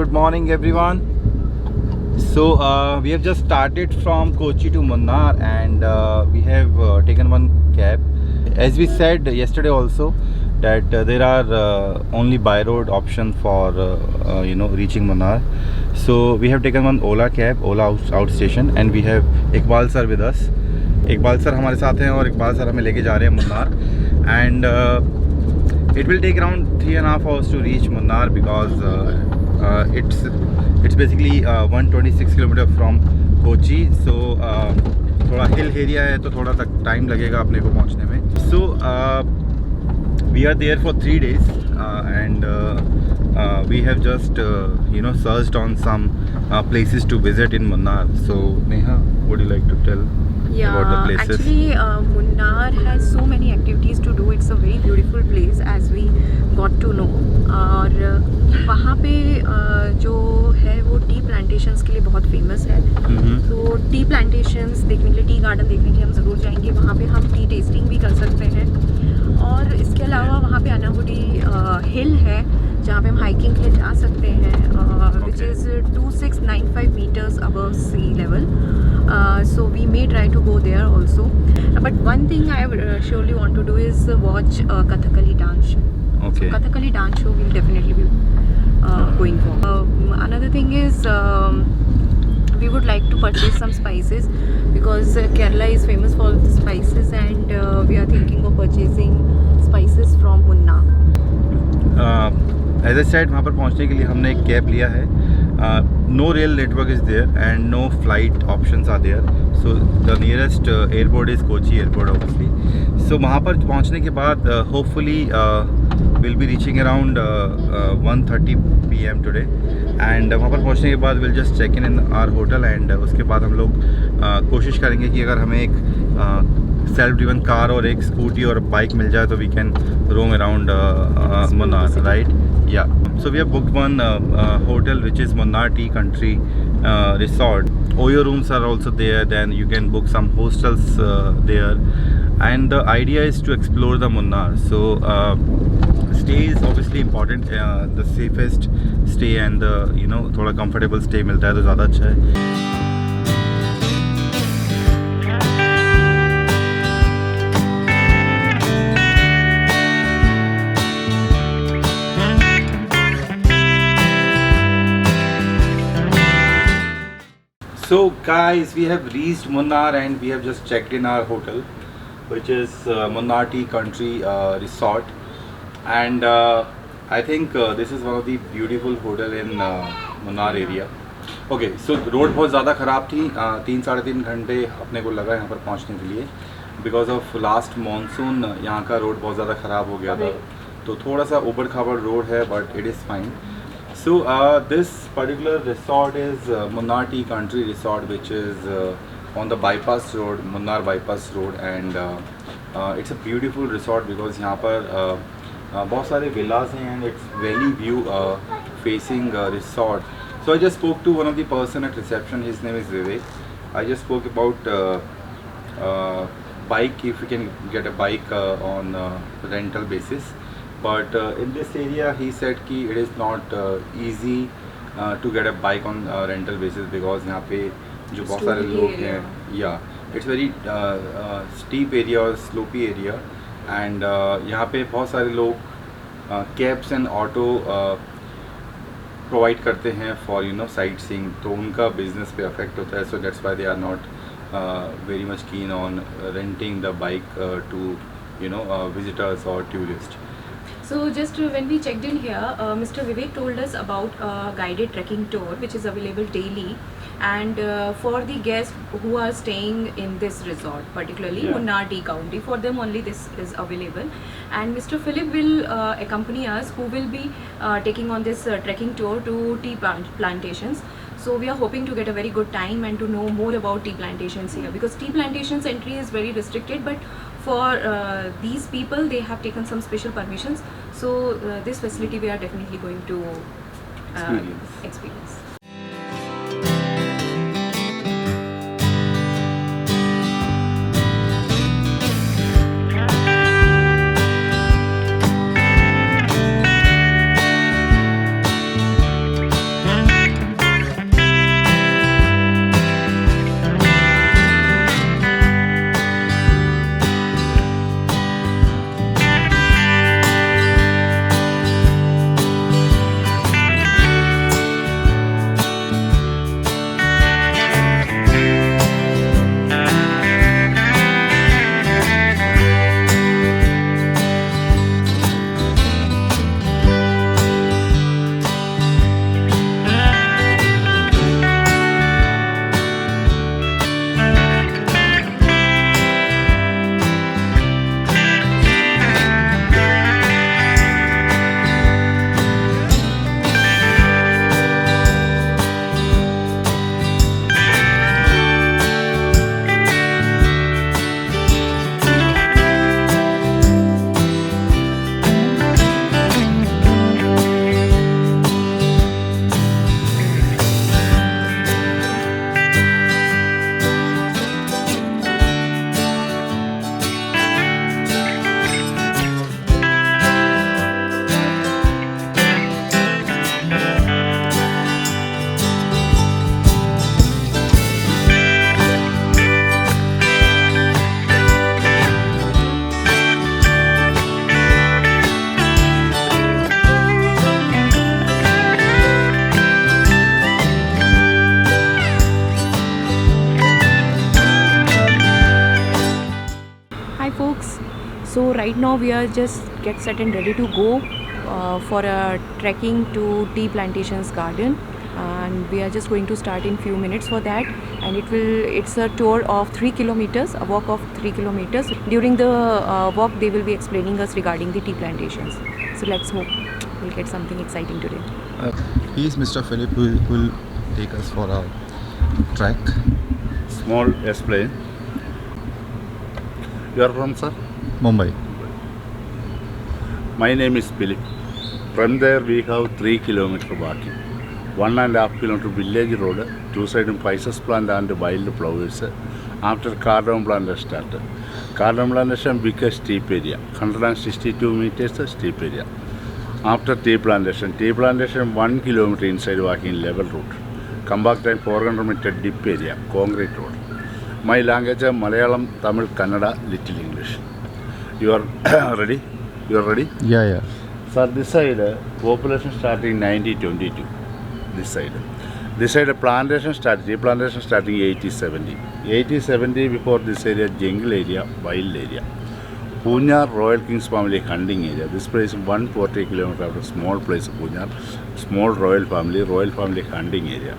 good morning everyone. So we have just started from Kochi to Munnar, and we have taken one cab. As we said yesterday also that there are only by road option for reaching Munnar. So we have taken one Ola cab, Ola outstation, and we have Iqbal sir with us. Iqbal sir हमारे साथ हैं और Iqbal sir हमें लेके जा रहे हैं Munnar, and it will take around 3.5 hours to reach Munnar because it's basically 126 km from Kochi. So थोड़ा हिल एरिया है तो थोड़ा तक टाइम लगेगा अपने को पहुंचने में. So we are there for 3 days and we have just searched on some places to visit in Munnar. So Neha, would you like to tell about the places? Actually Munnar has so many activities to do. It's a very beautiful place as we got to know. और वहाँ पे जो है वो T plantations के लिए बहुत famous है. तो टी प्लांटेशंस देखने के लिए, टी गार्डन देखने के लिए हम ज़रूर जाएंगे. वहाँ पे हम टी टेस्टिंग भी कर सकते हैं. और इसके अलावा वहाँ पे अनाहुडी हिल है जहाँ पे हम हाइकिंग के लिए जा सकते हैं, which is 2695 meters above sea level. So we may try to go there also. But one thing I surely want to do is watch Kathakali dance show. Okay. So Kathakali dance show will definitely be going for. Another thing is we would like to purchase some spices because Kerala is famous for the spices, and we are thinking of purchasing spices from Munnar. As I said, वहाँ पर पहुँचने के लिए हमने एक cab लिया है. No rail network is there and no flight options are there. So the nearest airport is Kochi airport obviously. So वहाँ पर पहुँचने के बाद hopefully we'll be reaching around 1:30 PM today. And वहाँ पर पहुँचने के बाद we'll just check in our hotel, and उसके बाद हम लोग कोशिश करेंगे कि अगर हमें एक सेल्फ ड्रिवन कार और एक स्कूटी और बाइक मिल जाए तो we can roam around Munnar, right? Yeah. So we have booked one hotel which is Munnar Tea Country Resort. Oyo rooms are also there. Then you can book some hostels there. And the idea is to explore the Munnar. So stay is obviously important. The safest stay and the थोड़ा comfortable stay मिलता है तो ज़्यादा अच्छा है. So guys, we have reached Munnar and we have just checked in our hotel, which is Munnar Tea Country Resort, and I think this is one of the beautiful hotel in Munnar area. Okay, so road बहुत ज़्यादा ख़राब थी. 3-3.5 घंटे अपने को लगा यहाँ पर पहुँचने के लिए because of last monsoon. यहाँ का रोड बहुत ज़्यादा ख़राब हो गया था, तो थोड़ा सा ऊबड़ खाबड़ रोड है, but it is fine. So this particular resort is Munnar Tea Country Resort, which is on the bypass road, Munnar bypass road, and it's a beautiful resort because यहाँ पर बहुत सारे villas हैं and it's valley view facing resort. So I just spoke to one of the person at reception. His name is Vivek. I just spoke about bike, if we can get a bike on rental basis. But in this area he said कि it is not easy to get a bike on rental basis because यहाँ पे जो बहुत सारे लोग हैं, it's very steep area और slopey area, and यहाँ पे बहुत सारे लोग cabs and auto provide करते हैं for sightseeing, तो उनका business पे affect होता है. So that's why they are not very much keen on renting the bike to visitors or tourists. So just when we checked in here, Mr. Vivek told us about a guided trekking tour which is available daily, and for the guests who are staying in this resort, particularly Munnar Tea County, for them only this is available. And Mr. Philip will accompany us, who will be taking on this trekking tour to tea plantations. So we are hoping to get a very good time and to know more about tea plantations here, because tea plantations entry is very restricted, but for these people they have taken some special permissions. So this facility we are definitely going to experience. now we are just get set and ready to go for a trekking to tea plantations garden, and we are just going to start in few minutes for that. And it's a tour of 3 kilometers, a walk of 3 kilometers. During the walk they will be explaining us regarding the tea plantations. So let's hope we'll get something exciting today. He is Mr. Philip who will take us for a trek. Small explain. You are from, sir? Mumbai. My name is Philip. From there we have 3 kilometer walking. 1.5 kilometer village road, 2 sides spices plant and wild flowers. After cardamom plantation started. Cardamom plantation biggest steep area, 162 meters steep area. After tea plantation 1 kilometer inside walking level route. Come back time 400 meter deep area, concrete road. My language is Malayalam, Tamil, Kannada, little English. You are ready? You are ready? Yeah. Sir, this side population starting 1922. This side plantation started 80-70. 80-70 before this area jungle area, wild area. Munnar Royal Kings family hunting area. This place is 140 km after small place of Munnar, small royal family hunting area.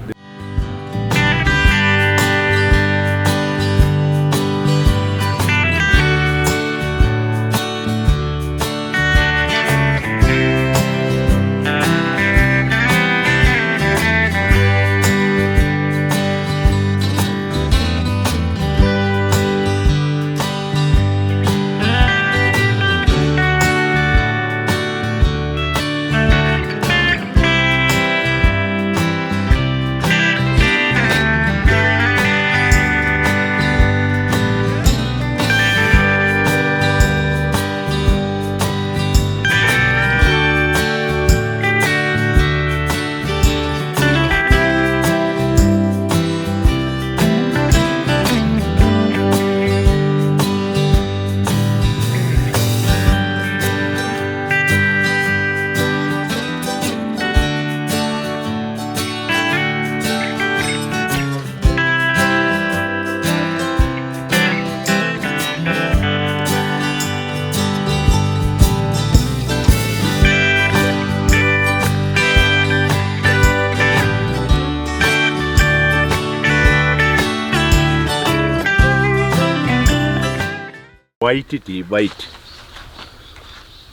White tea, white.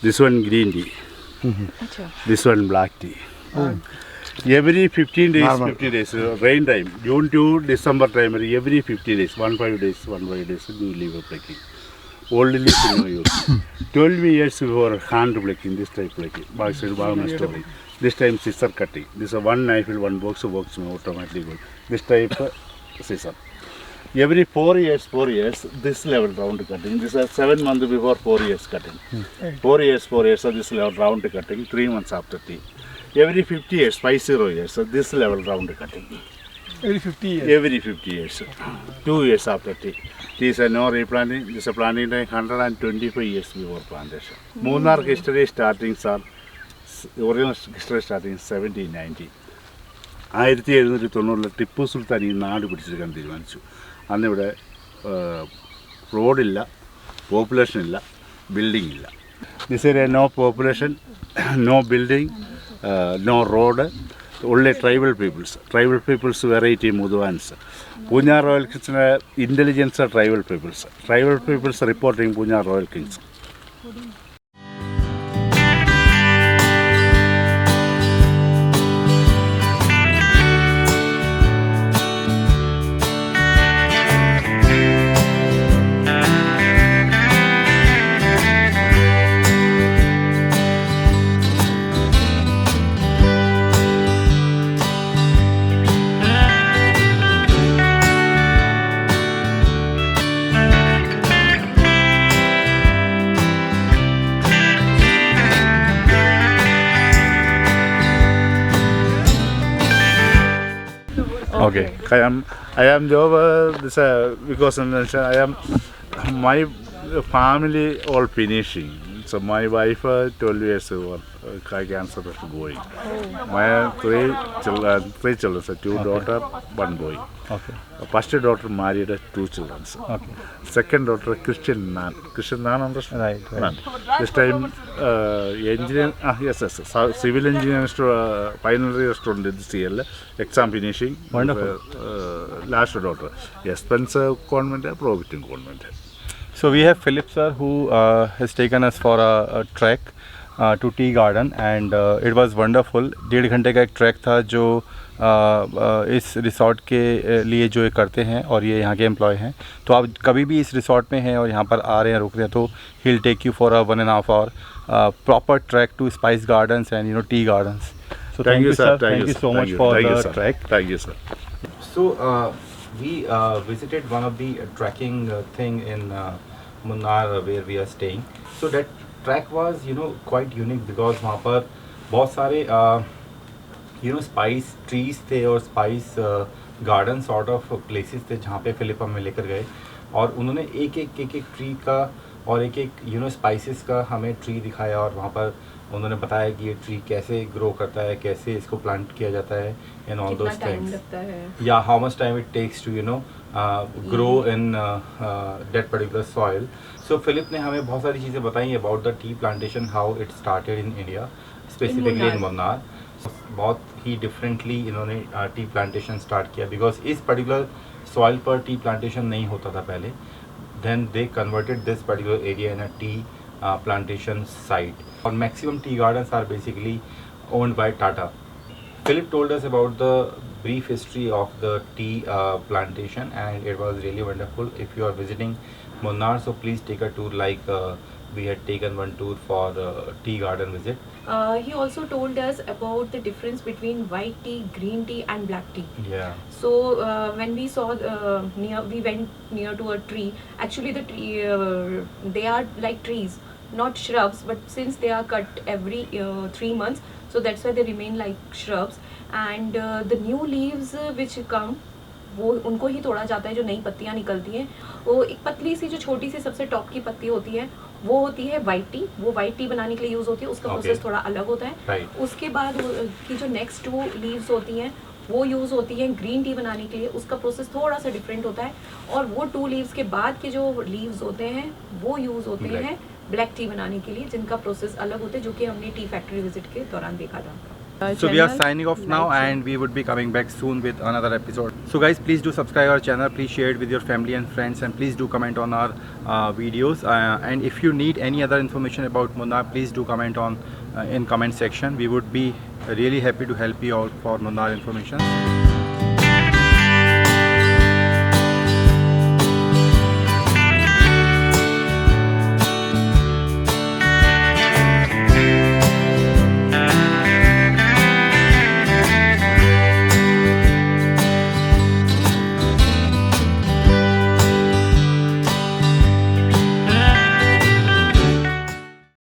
This one green tea. This one black tea. Every 15 days, rain time, June to December time, every 15 days, 15 days, you leave a plucking. Old leaf no use. 12 years before hand plucking, this type plucking. Story. This time scissor cutting. This is one knife, one box automatically. This type scissor. Every 4 years, this level round cutting. This is 7 months before 4 years cutting. 4 years, so this level round cutting. 3 months after tea. Every 50 years, 50 years, so this level round cutting. Every 50 years? Every 50 years. 2 years after tea. Tea is no replanting. This is planting time 125 years before plantation. Munnar history starting, sir. Original history starting 1790. 1790 Tipu Sultan ഈ നാട് പിടിച്ചെടുക്കാൻ തീരുമാനിച്ചു. അന്നിവിടെ റോഡില്ല, population ഇല്ല, building ഇല്ല. This area no population, no building, no road, only tribal peoples variety Muduvans. Munnar Royal Kings intelligence are tribal peoples reporting Munnar Royal Kings. Okay, I am job this because I am my family all finishing. So my wife 12 years old. cancer is going. My three children, two daughter, one boy. Okay. First daughter married 2 children. Okay. Second daughter Christian Nan. Christian Nan understand? Right. Nan. This time engineer, yes, civil engineer final year student this year. Exam finishing. Wonderful. Last daughter. Yes, Spencer Convent, Proviton Convent. So we have Philip sir who has taken us for a trek to tea garden and it was wonderful. 1.5 घंटे का एक track था जो इस resort के लिए जो ये करते हैं और ये यहाँ के एम्प्लॉय हैं. तो आप कभी भी इस रिसोर्ट में हैं और यहाँ पर आ रहे हैं रुक रहे हैं तो he'll take you for a 1.5 hour proper trek to spice gardens and tea gardens. So thank you sir. Thank you so much for the trek. Thank you sir. So we visited one of the trekking thing in Munnar where we are staying. So that trek was quite unique because वहाँ पर बहुत सारे spice trees थे और spice garden sort of places थे जहाँ पे Philip हमें लेकर गए और उन्होंने एक एक ट्री का और एक स्पाइसेस का हमें ट्री दिखाया और वहाँ पर उन्होंने बताया कि ये ट्री कैसे ग्रो करता है, कैसे इसको प्लांट किया जाता है एंड ऑल दोस थिंग्स. या how much time it takes to grow in that particular soil. So Philip ने हमें बहुत सारी चीज़ें बताई about the tea plantation, how it started in India, specifically in Munnar. बहुत ही डिफरेंटली इन्होंने टी प्लांटेशन स्टार्ट किया बिकॉज इस पर्टिकुलर सॉइल पर टी प्लांटेशन नहीं होता था पहले. Then they converted this particular area in a tea plantation site. Or maximum tea gardens are basically owned by Tata. Philip told us about the brief history of the tea plantation and it was really wonderful. If you are visiting Munnar, so please take a tour like we had taken one tour for tea garden visit. He also told us about the difference between white tea, green tea and black tea. Yeah. So when we saw we went near to a tree. Actually the tree, they are like trees, not shrubs, but since they are cut every 3 months, so that's why they remain like shrubs. And the new leaves which come, वो उनको ही तोड़ा जाता है. जो नई पत्तियाँ निकलती हैं वो एक पतली सी जो छोटी सी सबसे टॉप की पत्ती होती है वो होती है वाइट टी. वो वाइट टी बनाने के लिए यूज़ होती है. उसका प्रोसेस थोड़ा अलग होता है. Right. उसके बाद की जो नेक्स्ट 2 लीव्स होती हैं वो यूज़ होती है ग्रीन टी बनाने के लिए. उसका प्रोसेस थोड़ा सा डिफरेंट होता है. और वो 2 लीव्स के बाद के जो लीव्स होते हैं वो यूज़ होते हैं ब्लैक टी बनाने के लिए, जिनका प्रोसेस अलग होता है, जो कि हमने टी फैक्ट्री विजिट के दौरान देखा था. So we are signing off now and we would be coming back soon with another episode. So guys, please do subscribe our channel, please share it with your family and friends, and please do comment on our videos. And if you need any other information about Munnar, please do comment on in comment section. We would be really happy to help you out for Munnar information.